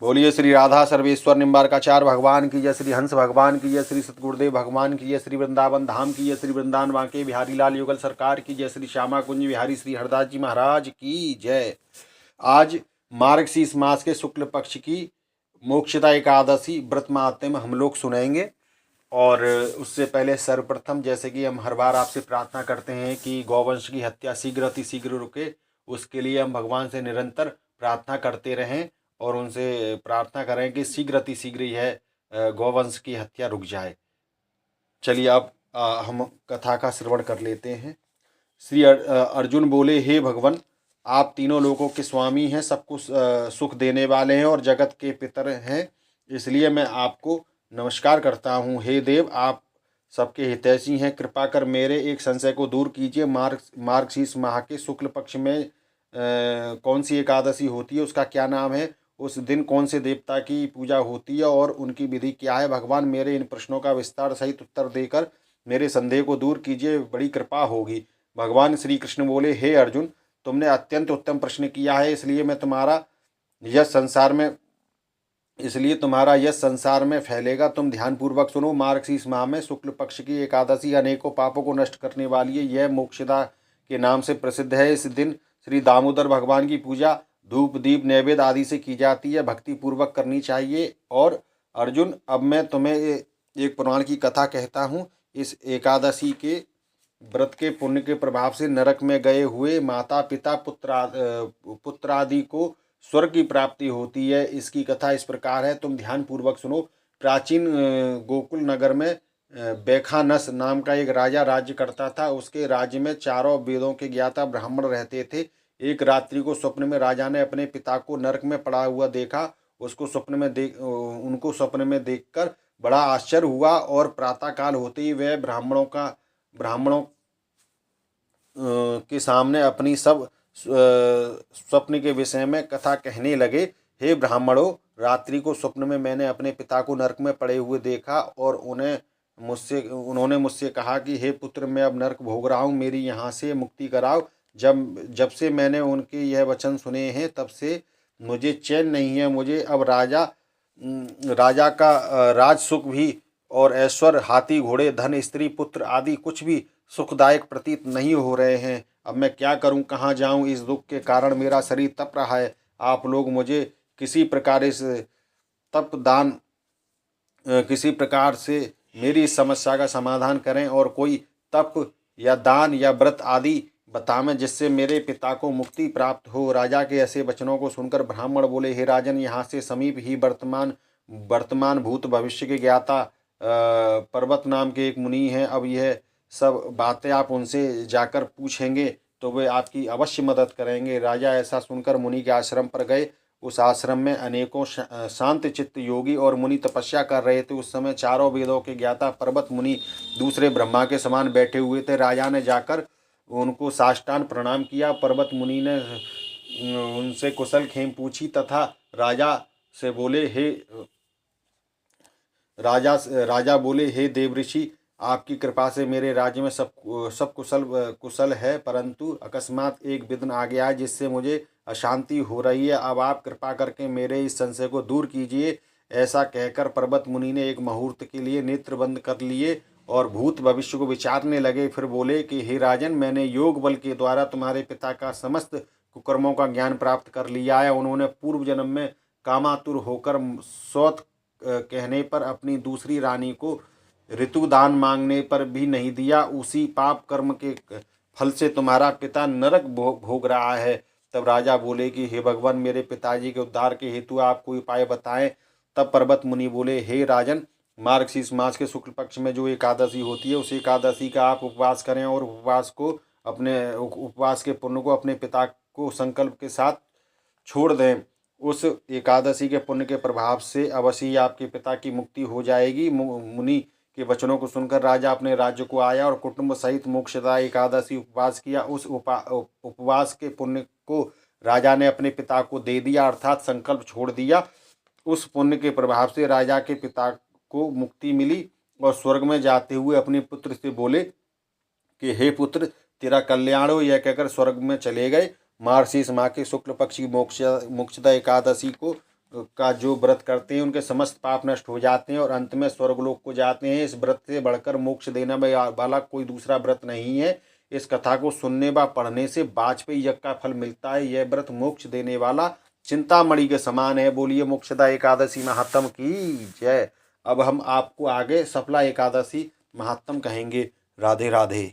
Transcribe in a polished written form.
बोलिए श्री राधा सर्वेश्वर निम्बारकाचार्य भगवान की जय, श्री हंस भगवान की जय, श्री सतगुरुदेव भगवान की जय, श्री वृंदावन धाम की जय, श्री वृंदावन बांके बिहारी लाल युगल सरकार की जय, श्री श्यामा कुंज बिहारी श्री हरदास जी महाराज की जय। आज मार्गशीर्ष मास के शुक्ल पक्ष की मोक्षदा एकादशी व्रत महात्म्य में हम लोग सुनेंगे। और उससे पहले सर्वप्रथम, जैसे कि हम हर बार आपसे प्रार्थना करते हैं कि गौवंश की हत्या शीघ्र अति शीघ्र रुके, उसके लिए हम भगवान से निरंतर प्रार्थना करते रहें और उनसे प्रार्थना करें कि शीघ्र अति शीघ्र यह गौवंश की हत्या रुक जाए। चलिए अब हम कथा का श्रवण कर लेते हैं। श्री अर्जुन बोले, हे भगवान, आप तीनों लोगों के स्वामी हैं, सबको सुख देने वाले हैं और जगत के पितर हैं, इसलिए मैं आपको नमस्कार करता हूँ। हे देव, आप सबके हितैषी हैं, कृपा कर मेरे एक संशय को दूर कीजिए। मार्गशीर्ष माह के शुक्ल पक्ष में कौन सी एकादशी होती है, उसका क्या नाम है, उस दिन कौन से देवता की पूजा होती है और उनकी विधि क्या है। भगवान, मेरे इन प्रश्नों का विस्तार सहित उत्तर देकर मेरे संदेह को दूर कीजिए, बड़ी कृपा होगी। भगवान श्री कृष्ण बोले, हे अर्जुन, तुमने अत्यंत उत्तम प्रश्न किया है, इसलिए तुम्हारा यश संसार में फैलेगा। तुम ध्यानपूर्वक सुनो। मार्गशीर्ष माह में शुक्ल पक्ष की एकादशी अनेकों पापों को नष्ट करने वाली है। यह मोक्षदा के नाम से प्रसिद्ध है। इस दिन श्री दामोदर भगवान की पूजा धूप दीप नैवेद्य आदि से की जाती है, भक्ति पूर्वक करनी चाहिए। और अर्जुन, अब मैं तुम्हें एक पुराण की कथा कहता हूँ। इस एकादशी के व्रत के पुण्य के प्रभाव से नरक में गए हुए माता पिता पुत्र आदि को स्वर्ग की प्राप्ति होती है। इसकी कथा इस प्रकार है, तुम ध्यान पूर्वक सुनो। प्राचीन गोकुल नगर में बैखानस नाम का एक राजा राज्य करता था। उसके राज्य में चारों वेदों के ज्ञाता ब्राह्मण रहते थे। एक रात्रि को स्वप्न में राजा ने अपने पिता को नरक में पड़ा हुआ देखा। उनको स्वप्न में देखकर बड़ा आश्चर्य हुआ और प्रातःकाल होते ही वह ब्राह्मणों के सामने अपनी सब स्वप्न के विषय में कथा कहने लगे। हे ब्राह्मणों, रात्रि को स्वप्न में मैंने अपने पिता को नरक में पड़े हुए देखा और उन्होंने मुझसे कहा कि हे पुत्र, मैं अब नरक भोग रहा हूँ, मेरी यहाँ से मुक्ति कराओ। जब से मैंने उनके यह वचन सुने हैं, तब से मुझे चैन नहीं है। मुझे अब राजा का राज सुख भी और ऐश्वर्य, हाथी घोड़े धन स्त्री पुत्र आदि कुछ भी सुखदायक प्रतीत नहीं हो रहे हैं। अब मैं क्या करूं, कहाँ जाऊं? इस दुख के कारण मेरा शरीर तप रहा है। आप लोग मुझे किसी प्रकार से मेरी इस समस्या का समाधान करें और कोई तप या दान या व्रत आदि बतावें जिससे मेरे पिता को मुक्ति प्राप्त हो। राजा के ऐसे वचनों को सुनकर ब्राह्मण बोले, हे राजन, यहाँ से समीप ही वर्तमान भूत भविष्य के ज्ञाता पर्वत नाम के एक मुनि हैं। अब यह सब बातें आप उनसे जाकर पूछेंगे तो वे आपकी अवश्य मदद करेंगे। राजा ऐसा सुनकर मुनि के आश्रम पर गए। उस आश्रम में अनेकों शांत चित्त योगी और मुनि तपस्या कर रहे थे। उस समय चारों वेदों के ज्ञाता पर्वत मुनि दूसरे ब्रह्मा के समान बैठे हुए थे। राजा ने जाकर उनको साष्टांग प्रणाम किया। पर्वत मुनि ने उनसे कुशल खेम पूछी तथा राजा बोले, हे देवऋषि, आपकी कृपा से मेरे राज्य में सब कुशल है, परंतु अकस्मात एक विघ्न आ गया है जिससे मुझे अशांति हो रही है। अब आप कृपा करके मेरे इस संशय को दूर कीजिए। ऐसा कहकर पर्वत मुनि ने एक मुहूर्त के लिए नेत्र बंद कर लिए और भूत भविष्य को विचारने लगे। फिर बोले कि हे राजन, मैंने योग बल के द्वारा तुम्हारे पिता का समस्त कुकर्मों का ज्ञान प्राप्त कर लिया है। उन्होंने पूर्व जन्म में कामातुर होकर सौत कहने पर अपनी दूसरी रानी को ऋतुदान मांगने पर भी नहीं दिया। उसी पाप कर्म के फल से तुम्हारा पिता नरक भोग रहा है। तब राजा बोले कि हे भगवान, मेरे पिताजी के उद्धार के हेतु आप कोई उपाय बताएं। तब पर्वत मुनि बोले, हे राजन, मार्गशीर्ष मास के शुक्ल पक्ष में जो एकादशी होती है, उस एकादशी का आप उपवास करें और उपवास के पुण्य को अपने पिता को संकल्प के साथ छोड़ दें। उस एकादशी के पुण्य के प्रभाव से अवश्य ही आपके पिता की मुक्ति हो जाएगी। मुनि के वचनों को सुनकर राजा अपने राज्य को आया और कुटुंब सहित मोक्षदा एकादशी उपवास किया। उस उपवास के पुण्य को राजा ने अपने पिता को दे दिया, अर्थात संकल्प छोड़ दिया। उस पुण्य के प्रभाव से राजा के पिता को मुक्ति मिली और स्वर्ग में जाते हुए अपने पुत्र से बोले कि हे पुत्र, तेरा कल्याण हो। यह कहकर स्वर्ग में चले गए। मार्गशीर्ष माह के शुक्ल पक्ष की मोक्षदा एकादशी को का जो व्रत करते हैं उनके समस्त पाप नष्ट हो जाते हैं और अंत में स्वर्गलोक को जाते हैं। इस व्रत से बढ़कर मोक्ष देने वाला कोई दूसरा व्रत नहीं है। इस कथा को सुनने व पढ़ने से वाजपेयी यज्ञ का फल मिलता है। यह व्रत मोक्ष देने वाला चिंतामणि के समान है। बोलिए मोक्षदा एकादशी महात्म की जय। अब हम आपको आगे सफला एकादशी महात्म कहेंगे। राधे राधे।